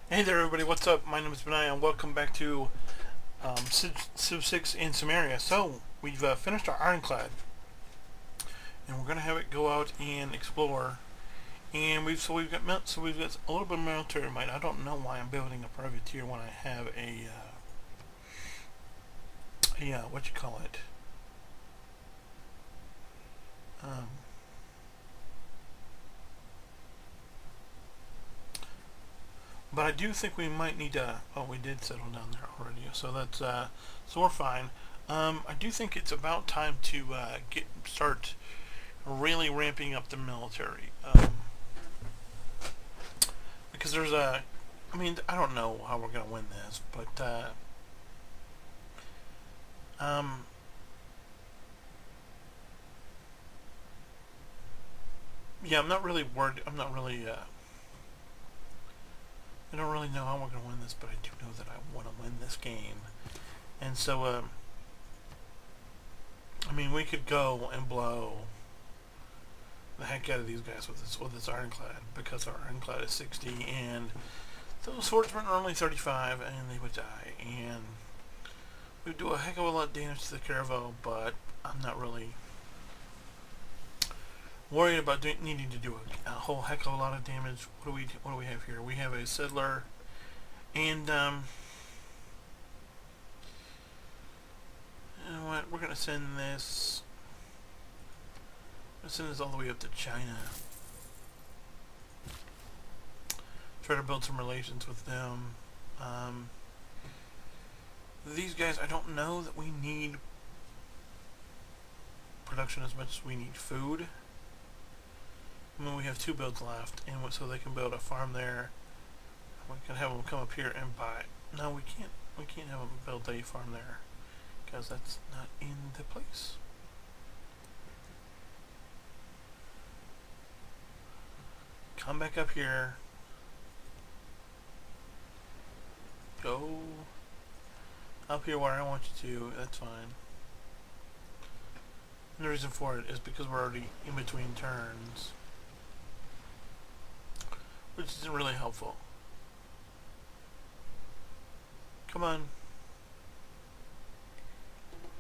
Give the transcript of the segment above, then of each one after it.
Hey there, everybody. What's up? My name is Benaiah, and welcome back to Civ 6 in Sumeria. So, we've finished our ironclad, and we're gonna have it go out and explore. And we've got a little bit of military might. I don't know why I'm building a privateer when I have a what you call it. Um, but I do think we might need to. Oh, we did settle down there already, so so we're fine. I do think it's about time to start really ramping up the military. Because there's a, I mean, I don't know how we're gonna win this, but um, yeah, I'm not really worried. I'm not really. I don't really know how we're gonna win this, but I do know that I want to win this game, and so I mean, we could go and blow the heck out of these guys with this ironclad because our ironclad is 60, and those swordsmen are only 35, and they would die, and we would do a heck of a lot of damage to the caravel, but I'm not really worried about needing to do a whole heck of a lot of damage. What do we have here? We have a settler, and you know what? We're gonna send this. Let's send this all the way up to China. Try to build some relations with them. These guys, I don't know that we need production as much as we need food. I mean, we have 2 builds left, and so they can build a farm there. We can have them come up here and buy. No, we can't. We can't have them build a farm there because that's not in the place. Come back up here. Go up here where I want you to. That's fine. And the reason for it is because we're already in between turns, which isn't really helpful. Come on.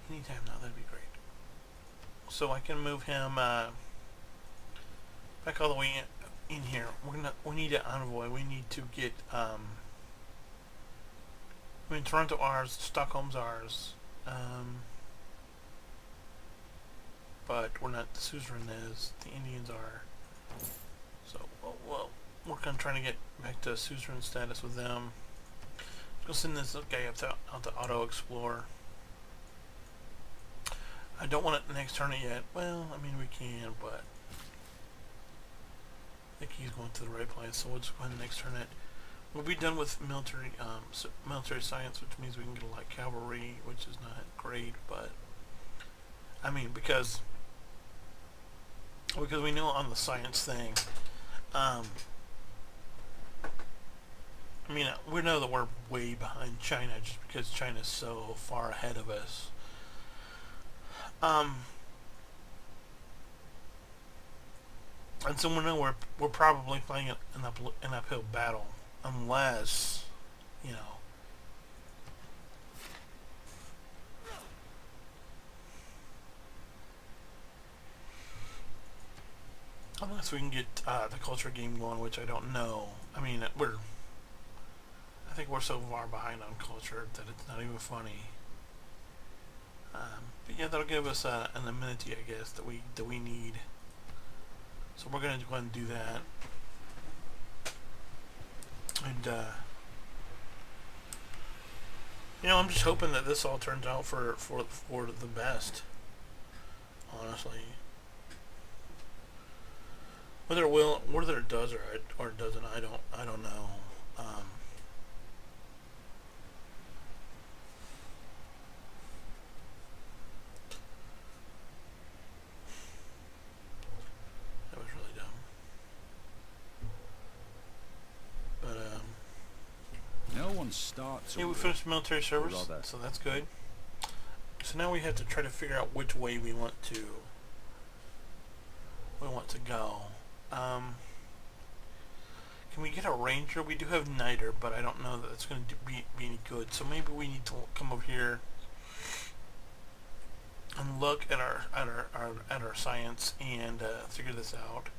Anytime now, that'd be great. So I can move him back all the way in here. We need an envoy. We need to get I mean, Toronto ours, Stockholm's ours. But we're not. The suzerain is. The Indians are. So we'll work on trying to get back to suzerain status with them. Let's go send this guy out to auto explore. I don't want it next turn it yet. Well, I mean we can, but I think he's going to the right place. So we'll just go ahead and next turn it. We'll be done with military science, which means we can get a light cavalry, which is not great, but I mean because we know on the science thing, I mean we know that we're way behind China just because China's so far ahead of us. And so we know we're probably playing an uphill battle unless you know unless we can get the culture game going, which I don't know. I mean I think we're so far behind on culture that it's not even funny. But yeah, that'll give us an amenity, I guess, that we need. So we're gonna go ahead and do that, and you know, I'm just hoping that this all turns out for the best. Honestly, whether it does or it doesn't, I don't know. That was really dumb. But No one starts. yeah, we finished military service, so that's good. So now we have to try to figure out which way we want to go. Because Can we get a ranger? We do have niter, but I don't know that it's going to be any good. So maybe we need to come over here and look at our science and figure this out.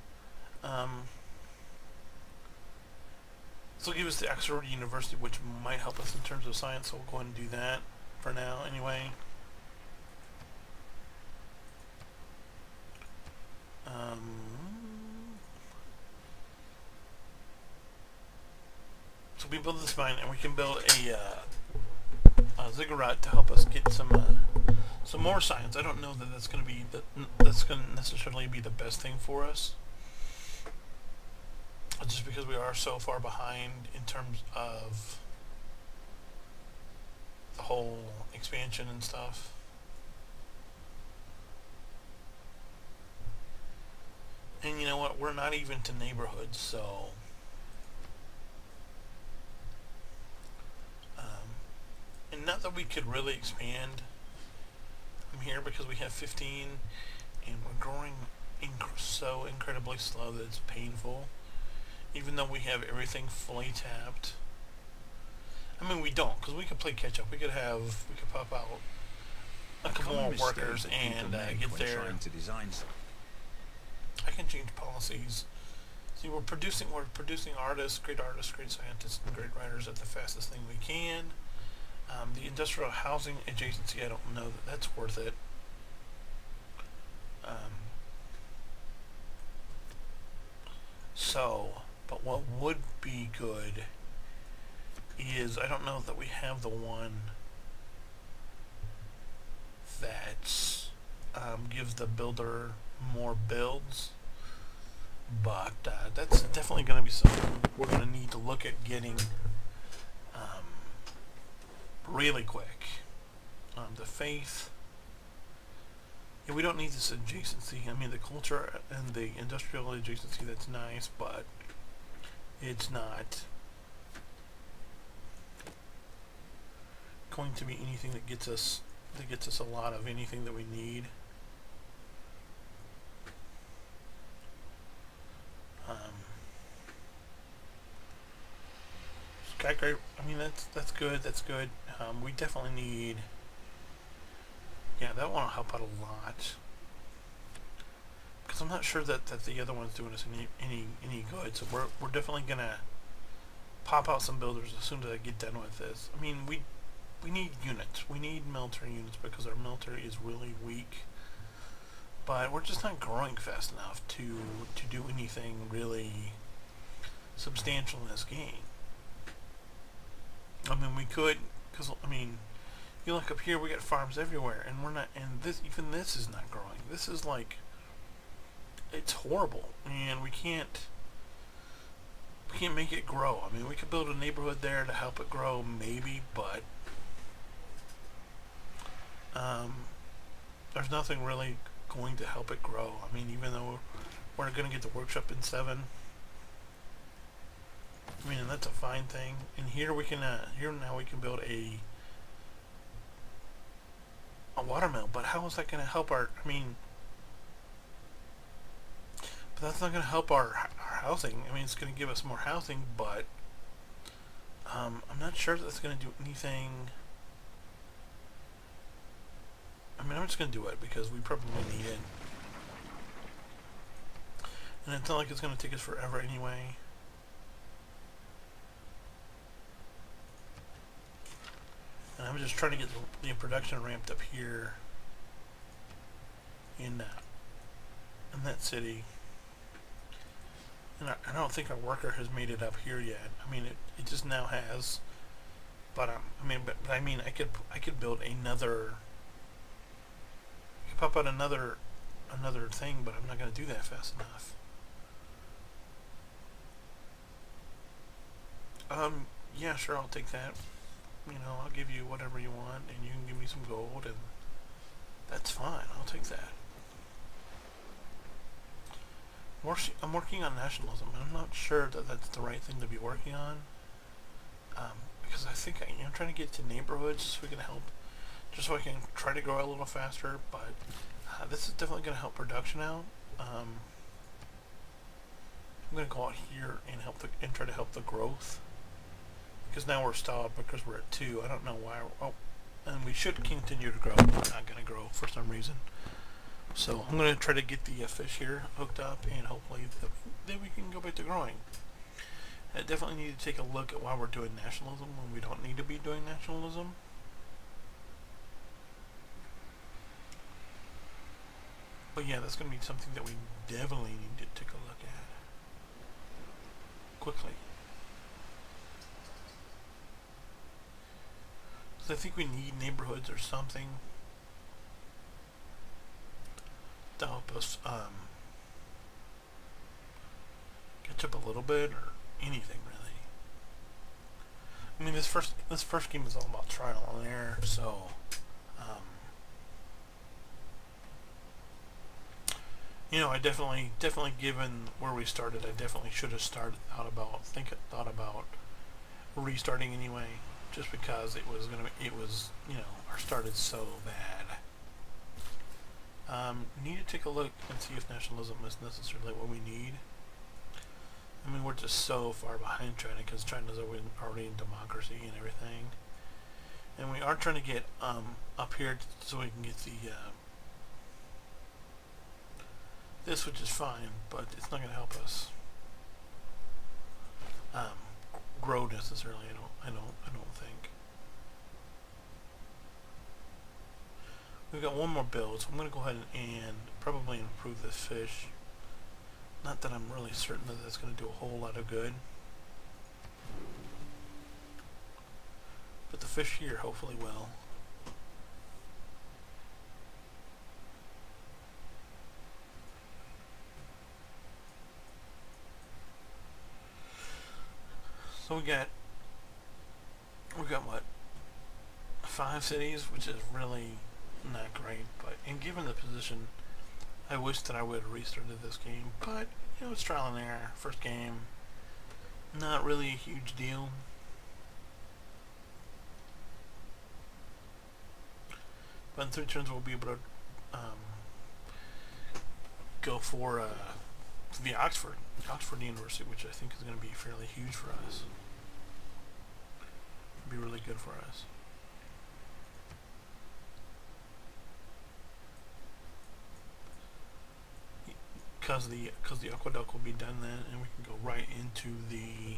This will give us the Oxford University, which might help us in terms of science. So we'll go ahead and do that for now, anyway. So we build this mine, and we can build a ziggurat to help us get some more science. I don't know that that's going to necessarily be the best thing for us, just because we are so far behind in terms of the whole expansion and stuff. And you know what? We're not even to neighborhoods, so and not that we could really expand from here because we have 15 and we're growing so incredibly slow that it's painful, even though we have everything fully tapped. I mean, we don't, because we could play catch up. We could pop out a couple more workers and get there. I can change policies. See, we're producing artists, great scientists, and great writers at the fastest thing we can. The industrial housing adjacency, I don't know that that's worth it. But what would be good is, I don't know that we have the one that gives the builder more builds, but that's definitely going to be something we're going to need to look at getting really quick. The faith, yeah, we don't need this adjacency. I mean, the culture and the industrial adjacency, that's nice, but it's not going to be anything that gets us a lot of anything that we need. Skycraper, I mean, that's good. We definitely need, yeah, that one will help out a lot, because I'm not sure that the other one's doing us any good. So we're definitely gonna pop out some builders as soon as I get done with this. I mean, we need units. We need military units because our military is really weak, but we're just not growing fast enough to do anything really substantial in this game. I mean, we could, because, I mean, you look up here, we got farms everywhere, and we're not, and even this is not growing. This is like, it's horrible, and we can't make it grow. I mean, we could build a neighborhood there to help it grow, maybe, but there's nothing really going to help it grow. I mean, even though we're going to get the workshop in 7, I mean, and that's a fine thing. And here we can, here now we can build a watermill. But how is that going to help our? I mean, but that's not going to help our housing. I mean, it's going to give us more housing, but I'm not sure that's going to do anything. I mean, I'm just going to do it because we probably need it, and it's not like it's going to take us forever anyway. And I'm just trying to get the production ramped up here in that city. And I don't think our worker has made it up here yet. I mean, it just now has. But I mean, I could build another. I could pop out another thing, but I'm not going to do that fast enough. Yeah, sure, I'll take that. You know, I'll give you whatever you want, and you can give me some gold, and that's fine. I'll take that. I'm working on nationalism, and I'm not sure that that's the right thing to be working on, because I think I'm trying to get to neighborhoods so we can help, just so I can try to grow a little faster. But this is definitely going to help production out. I'm gonna go out here and try to help the growth, because now we're stopped because we're at 2. I don't know why. Oh, and we should continue to grow. We're not gonna grow for some reason. So I'm gonna try to get the fish here hooked up, and hopefully then we can go back to growing. I definitely need to take a look at why we're doing nationalism when we don't need to be doing nationalism. But yeah, that's going to be something that we definitely need to take a look at quickly. So I think we need neighborhoods or something to help us catch up a little bit, or anything really. I mean, this first game is all about trial and error, so you know, I definitely given where we started, I definitely should have thought about restarting anyway, just because it was you know, our start is so bad. Need to take a look and see if nationalism is necessarily what we need. I mean, we're just so far behind China, because China's already in democracy and everything, and we are trying to get up here so we can get the this, which is fine, but it's not going to help us grow necessarily. I don't think. We've got one more build, so I'm going to go ahead and probably improve this fish. Not that I'm really certain that that's going to do a whole lot of good, but the fish here hopefully will. So we got what, 5 cities, which is really not great. But and given the position, I wish that I would have restarted this game. But you know, it's trial and error. First game, not really a huge deal. But in 3 turns, we'll be able to go for the Oxford University, which I think is going to be fairly huge for us. Be really good for us. Because the aqueduct will be done then, and we can go right into the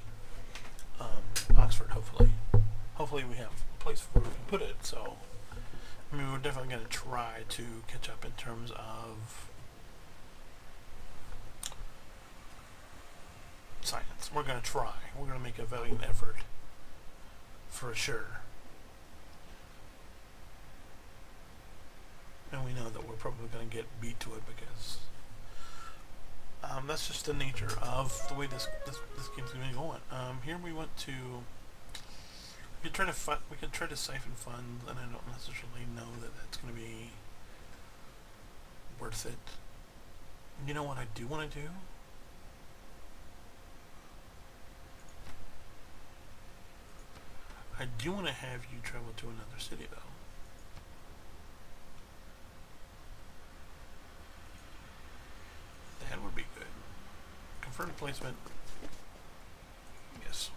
Oxford. Hopefully we have a place where we can put it. So I mean, we're definitely going to try to catch up in terms of science. We're going to try. We're going to make a valiant effort, for sure. And we know that we're probably going to get beat to it, because that's just the nature of the way this game's going to be going. Here we want to. We could try to siphon funds, and I don't necessarily know that that's going to be worth it. You know what I do want to do? I do want to have you travel to another city, though. That would be good. Confirmed placement. Yes.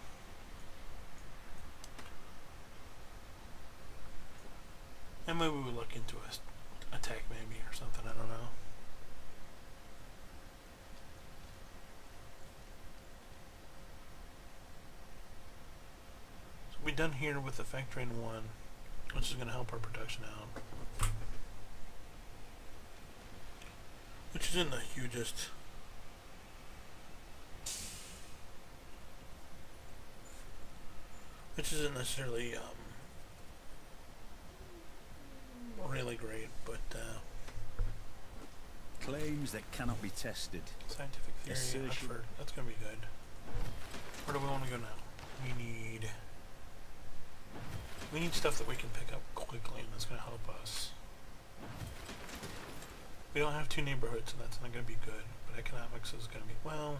And maybe we'll look into a attack maybe or something, I don't know. So we're done here with the factory in 1, which is going to help our production out. Which isn't the hugest. Which isn't necessarily really great, but claims that cannot be tested. Scientific theory, Oxford, that's gonna be good. Where do we want to go now? We need stuff that we can pick up quickly, and that's gonna help us. We don't have 2 neighborhoods, so that's not gonna be good. But economics is gonna be, well,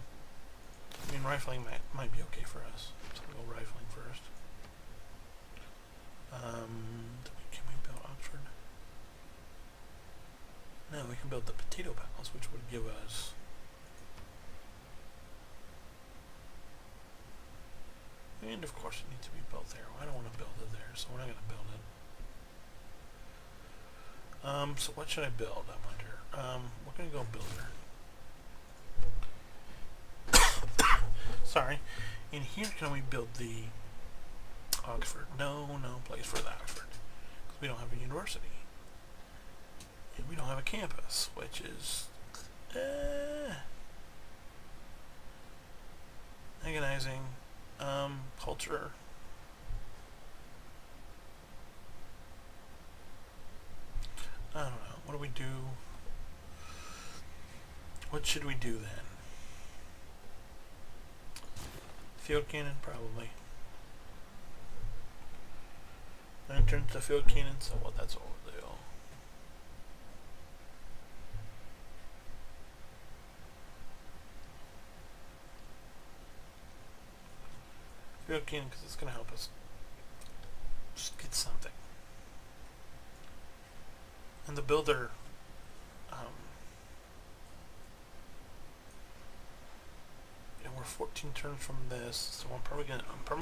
I mean, rifling might be okay for us. So we'll go rifling first. Can we build Oxford? No, we can build the potato palace, which would give us And of course it needs to be built there. I don't want to build it there, so we're not going to build it. So what should I build, I wonder? We're going to go builder. Sorry. In here, can we build the Oxford? No place for the Oxford. Because we don't have a university. And we don't have a campus, which is agonizing. Culture. I don't know. What do we do? What should we do then? Field cannon, probably. Then turn to field cannon, so well, that's what we'll do. Field cannon, because it's going to help us just get something. And the builder, we're 14 turns from this, so I'm probably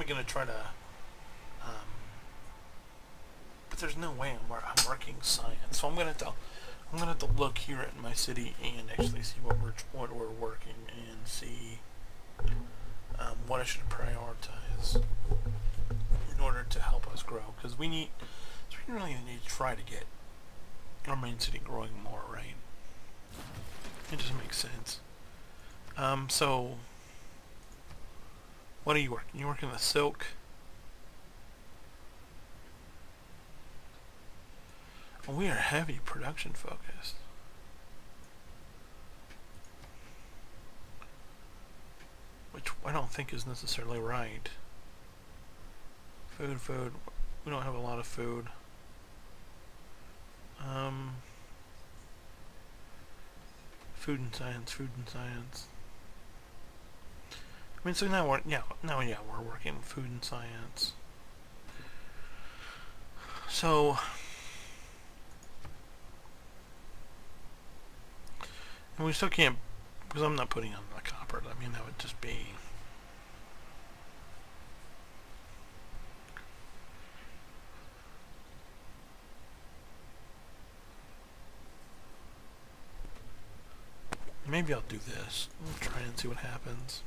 gonna try to, but there's no way I'm working science, so I'm gonna have to look here at my city and actually see what we're working and see what I should prioritize in order to help us grow, because we really need to try to get our main city growing more, right? It just makes sense. So what are you working? You working the silk? We are heavy production focused. Which I don't think is necessarily right. Food. We don't have a lot of food. Food and science. I mean, so now we're working food and science. So, and we still can't, because I'm not putting on the copper. I mean, that would just be. Maybe I'll do this. We'll try and see what happens.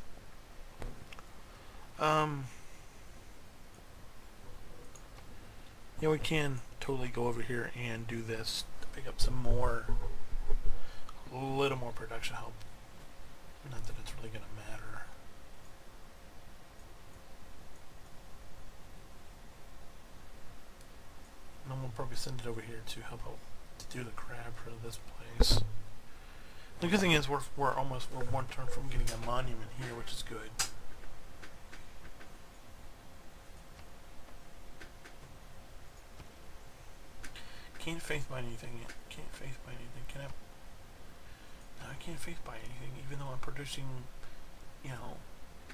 Yeah, we can totally go over here and do this to pick up some more, a little more production help. Not that it's really going to matter. And then we'll probably send it over here to help out to do the crab for this place. The good thing is we're one turn from getting a monument here, which is good. Can't faith by anything. Can't faith by anything. Can I? No, I can't faith by anything, even though I'm producing,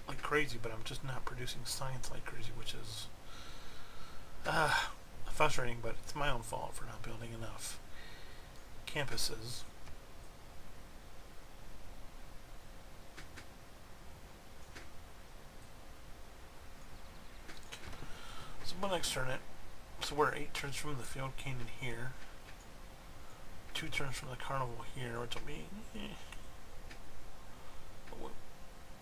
like crazy. But I'm just not producing science like crazy, which is frustrating. But it's my own fault for not building enough campuses. So we'll next turn it. So we're 8 turns from the field cannon here. 2 turns from the carnival here, which will be.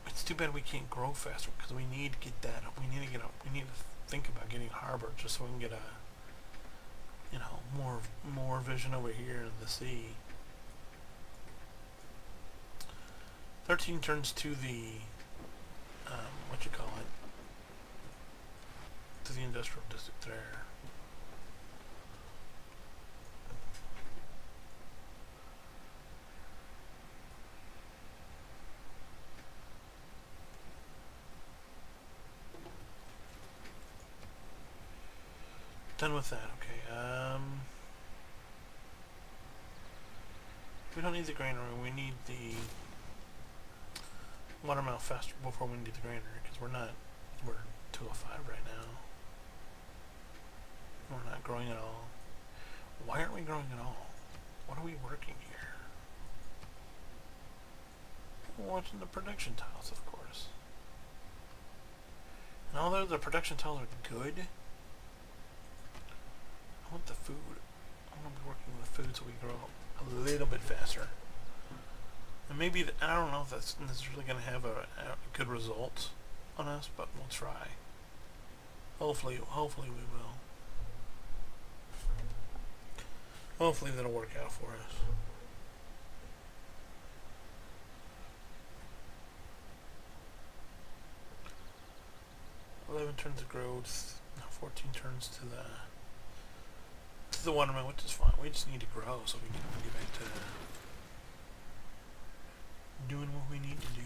It's too bad we can't grow faster because we need to get that. We need to think about getting harbor just so we can get a, more vision over here in the sea. 13 turns to the, to the industrial district there. Done with that, okay. We don't need the granary, we need the watermill faster before we need the granary, because we're 205 right now. We're not growing at all. Why aren't we growing at all? What are we working here? We're watching the production tiles, of course. And although the production tiles are good, I want the food. I want to be working with food so we grow a little bit faster. And maybe, I don't know if that's necessarily going to have a good result on us, but we'll try. Hopefully we will. Hopefully that'll work out for us. 11 turns of growth, 14 turns to the watermelon, which is fine. We just need to grow so we can get back to doing what we need to do.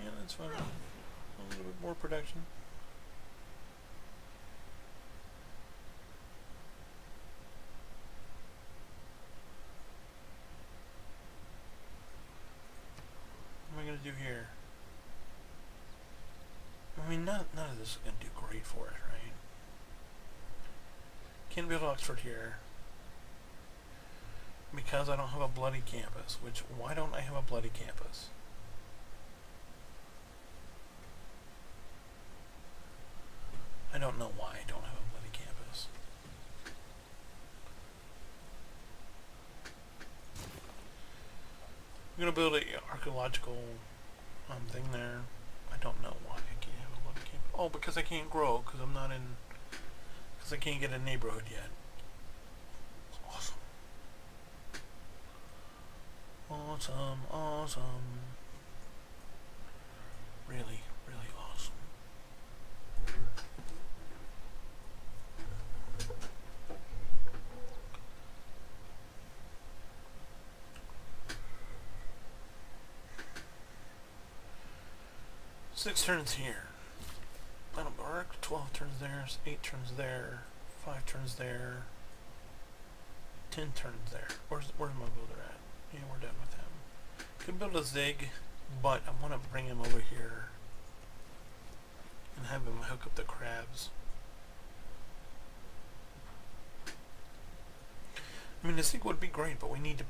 Yeah, that's fine. A little bit more production. What am I going to do here? I mean, none of this is going to do great for us, right? Can't build Oxford here. Because I don't have a bloody campus. Which, why don't I have a bloody campus? I don't know why I don't have a bloody campus. I'm going to build an archaeological thing there. I don't know why I can't have a bloody campus. Oh, because I can't grow, because I'm not in... Because I can't get a neighborhood yet. Awesome. Awesome, awesome. Really, really awesome. Six turns here. That'll work. 12 turns there, 8 turns there, 5 turns there, 10 turns there. Where's my builder at? Yeah, we're done with him. Could build a zig, but I want to bring him over here and have him hook up the crabs. I mean, the zig would be great, but we need to...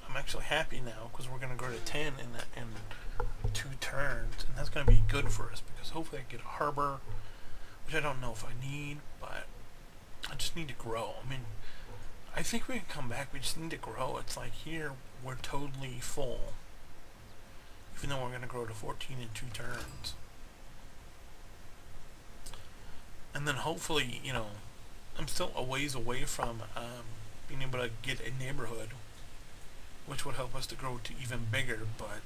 I'm actually happy now because we're going to go to 10 in 2 turns, and that's going to be good for us because hopefully I get a harbor, which I don't know if I need, but I just need to grow. I mean, I think we can come back, we just need to grow. It's like here, we're totally full, even though we're going to grow to 14 in 2 turns. And then hopefully, you know, I'm still a ways away from being able to get a neighborhood, which would help us to grow to even bigger, but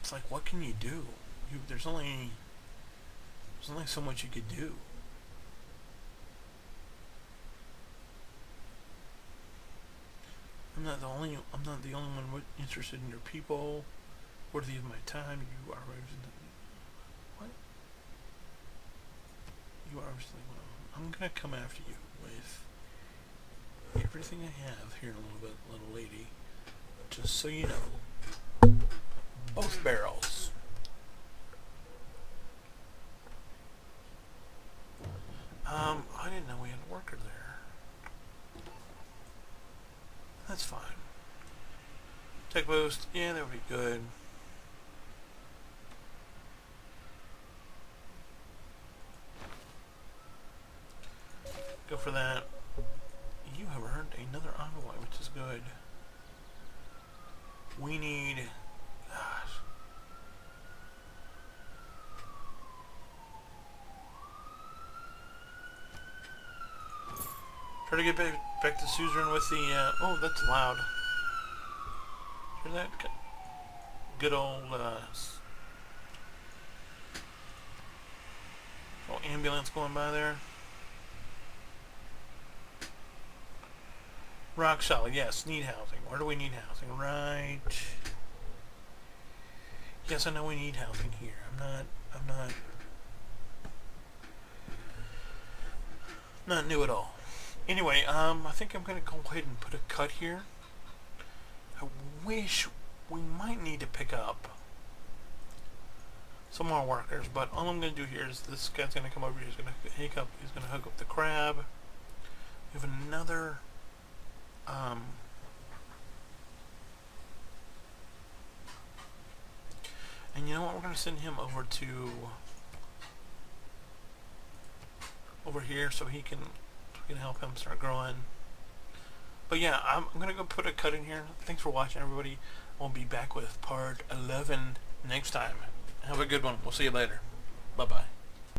it's like, what can you do? There's only so much you could do. I'm not the only one interested in your people, worthy of my time. You are what? You are obviously one of them. I'm gonna come after you with everything I have here in a little bit, little lady. Just so you know. Both barrels. I didn't know we had a worker there. That's fine. Tech boost, yeah, that would be good. Go for that. You have earned another envoy, which is good. We need... Gosh. Try to get back to Suzerain with the, oh, that's loud. Hear that? Good old, ambulance going by there. Rock solid, yes, need housing. Where do we need housing? Right. Yes, I know we need housing here. I'm not new at all. Anyway, I think I'm gonna go ahead and put a cut here. I wish we might need to pick up some more workers, but all I'm gonna do here is this guy's gonna come over here, he's gonna hook up the crab. We have another And you know what? We're going to send him over to... over here so we can help him start growing. But yeah, I'm going to go put a cut in here. Thanks for watching, everybody. We'll be back with part 11 next time. Have a good one. We'll see you later. Bye-bye.